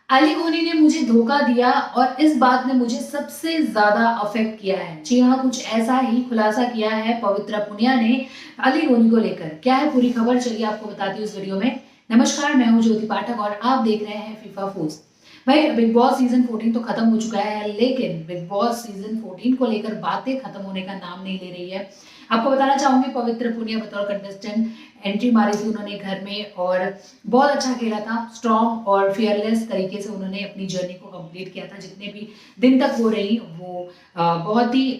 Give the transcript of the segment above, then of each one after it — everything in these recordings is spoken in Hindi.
अली कोहली ने मुझे धोखा दिया और इस बात ने मुझे सबसे ज़्यादा अफ़ेक्ट किया है। जी हाँ, कुछ ऐसा ही खुलासा किया है पवित्रा पुनिया ने अली कोहली को लेकर। क्या है पूरी खबर, चलिए आपको बताती हूँ इस वीडियो में। नमस्कार, मैं हूँ ज्योति पाठक और आप देख रहे हैं फीफा फूड्स। भाई, बिग बॉस सीज़न 14 तो खत्म हो चुका है, लेकिन बिग बॉस सीज़न 14 को लेकर बातें खत्म होने का नाम नहीं ले रही है। आपको बताना चाहूँगी, पवित्र पुनिया बतौर कंटेस्टेंट एंट्री मारी थी उन्होंने घर में और बहुत अच्छा खेला था। स्ट्रॉन्ग और फियरलेस तरीके से उन्होंने अपनी जर्नी को कंप्लीट किया था। जितने भी दिन तक वो रही, वो बहुत ही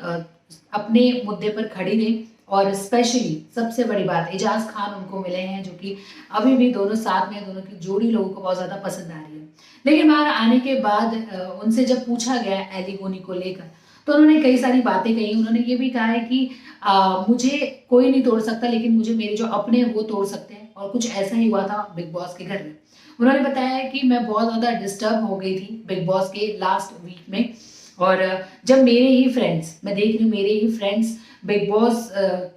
अपने मुद्दे पर खड़ी रही। और स्पेशली सबसे बड़ी बात, एजाज खान उनको मिले हैं, जो कि अभी भी दोनों साथ में, दोनों की जोड़ी लोगों को बहुत ज़्यादा पसंद आ रही है। लेकिन बाहर आने के बाद उनसे जब पूछा गया एली गोनी को लेकर, तो उन्होंने कई सारी बातें कही। उन्होंने ये भी कहा है कि मुझे कोई नहीं तोड़ सकता, लेकिन मुझे मेरे जो अपने हैं वो तोड़ सकते हैं। और कुछ ऐसा ही हुआ था बिग बॉस के घर में। उन्होंने बताया है कि मैं बहुत ज़्यादा डिस्टर्ब हो गई थी बिग बॉस के लास्ट वीक में। और जब मेरे ही फ्रेंड्स, मैं देख रही हूँ मेरे ही फ्रेंड्स बिग बॉस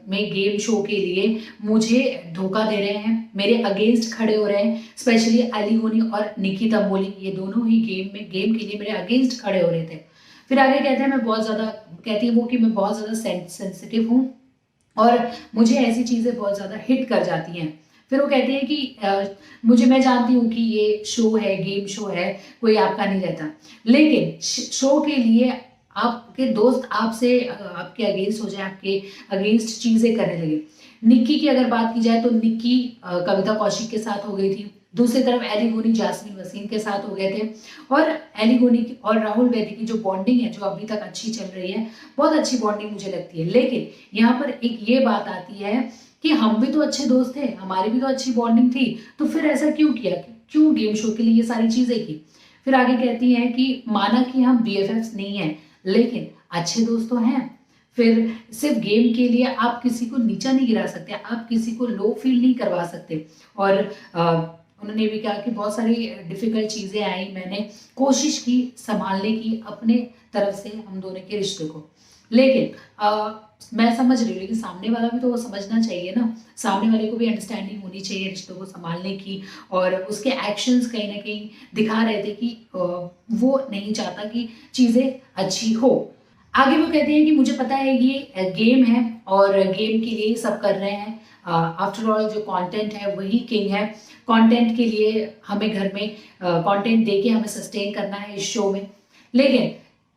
में गेम शो के लिए मुझे धोखा दे रहे हैं, मेरे अगेंस्ट खड़े हो रहे हैं। स्पेशली अली गोनी और निकी तंबोली, ये दोनों ही गेम के लिए मेरे अगेंस्ट खड़े हो रहे थे। फिर आगे कहते हैं मैं बहुत ज़्यादा, कहती है वो कि मैं बहुत ज़्यादा सेंसिटिव हूँ और मुझे ऐसी चीज़ें बहुत ज़्यादा हिट कर जाती हैं। फिर वो कहती है कि मुझे, मैं जानती हूँ कि ये शो है, गेम शो है, कोई आपका नहीं रहता, लेकिन शो के लिए आपके दोस्त आपसे आपके अगेंस्ट हो जाए, आपके अगेंस्ट चीज़ें करने लगे। निक्की की अगर बात की जाए तो निक्की कविता कौशिक के साथ हो गई थी। दूसरी तरफ एली गोनी जास्मिन वसीम के साथ हो गए थे। और एली गोनी और राहुल वैदी की जो बॉन्डिंग है, जो अभी तक अच्छी चल रही है, बहुत अच्छी बॉन्डिंग मुझे लगती है। लेकिन यहाँ पर एक ये बात आती है कि हम भी तो अच्छे दोस्त थे, हमारी भी तो अच्छी बॉन्डिंग थी, तो फिर ऐसा क्यों किया, क्यों गेम शो के लिए ये सारी चीजें की। फिर आगे कहती हैं कि माना कि हम BFFs नहीं हैं, लेकिन अच्छे दोस्त तो हैं। फिर सिर्फ गेम के लिए आप किसी को नीचा नहीं गिरा सकते, आप किसी को लो फील नहीं करवा सकते। और उन्होंने भी कहा कि बहुत सारी डिफिकल्ट चीज़ें आई, मैंने कोशिश की संभालने की अपने तरफ से हम दोनों के रिश्ते को। लेकिन मैं समझ रही हूँ, लेकिन सामने वाला भी तो वो समझना चाहिए ना, सामने वाले को भी अंडरस्टैंडिंग होनी चाहिए रिश्तों को संभालने की। और उसके एक्शंस कहीं ना कहीं दिखा रहे थे कि वो नहीं चाहता कि चीज़ें अच्छी हो। आगे वो कहते हैं कि मुझे पता है ये गेम है और गेम के लिए सब कर रहे हैं। आफ्टर ऑल जो कंटेंट है वही किंग है। कंटेंट के लिए हमें घर में कंटेंट देके हमें सस्टेन करना है इस शो में। लेकिन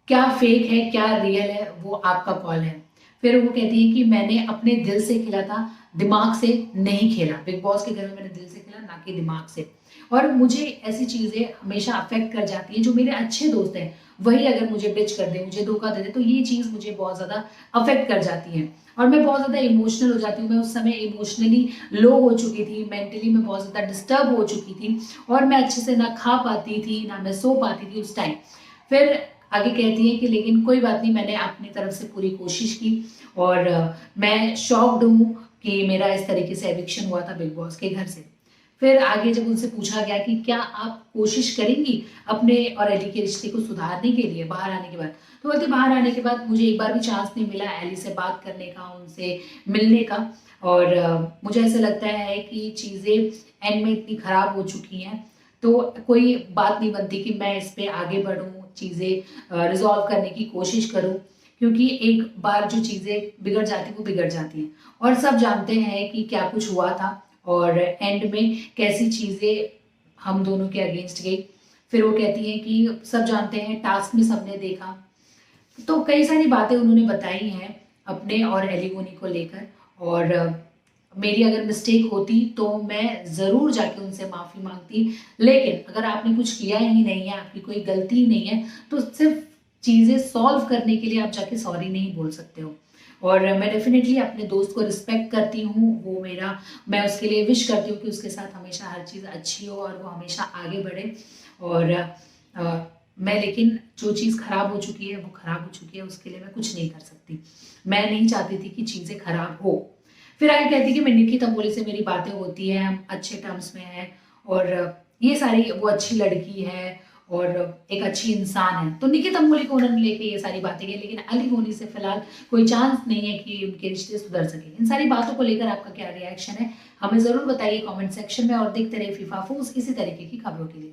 क्या फेक है क्या रियल है वो आपका कॉल है। फिर वो कहती है कि मैंने अपने दिल से खेला था, दिमाग से नहीं खेला। बिग बॉस के घर में मैंने दिल से खेला, ना कि दिमाग से। और मुझे ऐसी चीज़ें हमेशा अफेक्ट कर जाती हैं। जो मेरे अच्छे दोस्त हैं वही अगर मुझे डिच कर दे, मुझे धोखा दे दे, तो ये चीज़ मुझे बहुत ज़्यादा अफेक्ट कर जाती है और मैं बहुत ज़्यादा इमोशनल हो जाती हूँ। मैं उस समय इमोशनली लो हो चुकी थी, मेंटली मैं बहुत ज़्यादा डिस्टर्ब हो चुकी थी और मैं अच्छे से ना खा पाती थी, ना मैं सो पाती थी उस टाइम। फिर आगे कहती है कि लेकिन कोई बात नहीं, मैंने अपनी तरफ से पूरी कोशिश की और मैं शॉक्ड हूँ कि मेरा इस तरीके से एविक्शन हुआ था बिग बॉस के घर से। फिर आगे जब उनसे पूछा गया कि क्या आप कोशिश करेंगी अपने और एली के रिश्ते को सुधारने के लिए बाहर आने के बाद, तो बोलते बाहर आने के बाद मुझे एक बार भी चांस नहीं मिला एली से बात करने का, उनसे मिलने का। और मुझे ऐसा लगता है कि चीज़ें एंड में इतनी खराब हो चुकी हैं, तो कोई बात नहीं बनती कि मैं इस पे आगे बढ़ूँ, चीज़ें रिजॉल्व करने की कोशिश करूँ। क्योंकि एक बार जो चीज़ें बिगड़ जाती वो बिगड़ जाती हैं और सब जानते हैं कि क्या कुछ हुआ था और एंड में कैसी चीज़ें हम दोनों के अगेंस्ट गई। फिर वो कहती हैं कि सब जानते हैं, टास्क में सबने देखा। तो कई सारी बातें उन्होंने बताई हैं अपने और एलिगोनी को लेकर। और मेरी अगर मिस्टेक होती तो मैं ज़रूर जाके उनसे माफ़ी मांगती। लेकिन अगर आपने कुछ किया ही नहीं है, आपकी कोई गलती ही नहीं है, तो सिर्फ चीज़ें सॉल्व करने के लिए आप जाके सॉरी नहीं बोल सकते हो। और मैं डेफिनेटली अपने दोस्त को रिस्पेक्ट करती हूँ, वो मेरा, मैं उसके लिए विश करती हूँ कि उसके साथ हमेशा हर चीज़ अच्छी हो और वो हमेशा आगे बढ़े। और मैं, लेकिन जो चीज़ खराब हो चुकी है वो खराब हो चुकी है, उसके लिए मैं कुछ नहीं कर सकती। मैं नहीं चाहती थी कि चीज़ें खराब हो। फिर आगे कहती कि मैं निक्की तंबोली से मेरी बातें होती हैं, हम अच्छे टर्म्स में हैं और ये सारी, वो अच्छी लड़की है और एक अच्छी इंसान है। तो निक्की तंबोली को उन्होंने लेके ये सारी बातें की। लेकिन अली गोनी से फिलहाल कोई चांस नहीं है कि उनके रिश्ते सुधर सके। इन सारी बातों को लेकर आपका क्या रिएक्शन है, हमें ज़रूर बताइए कमेंट सेक्शन में और देखते रहिए फीफा फूड्स इसी तरीके की खबरों के लिए।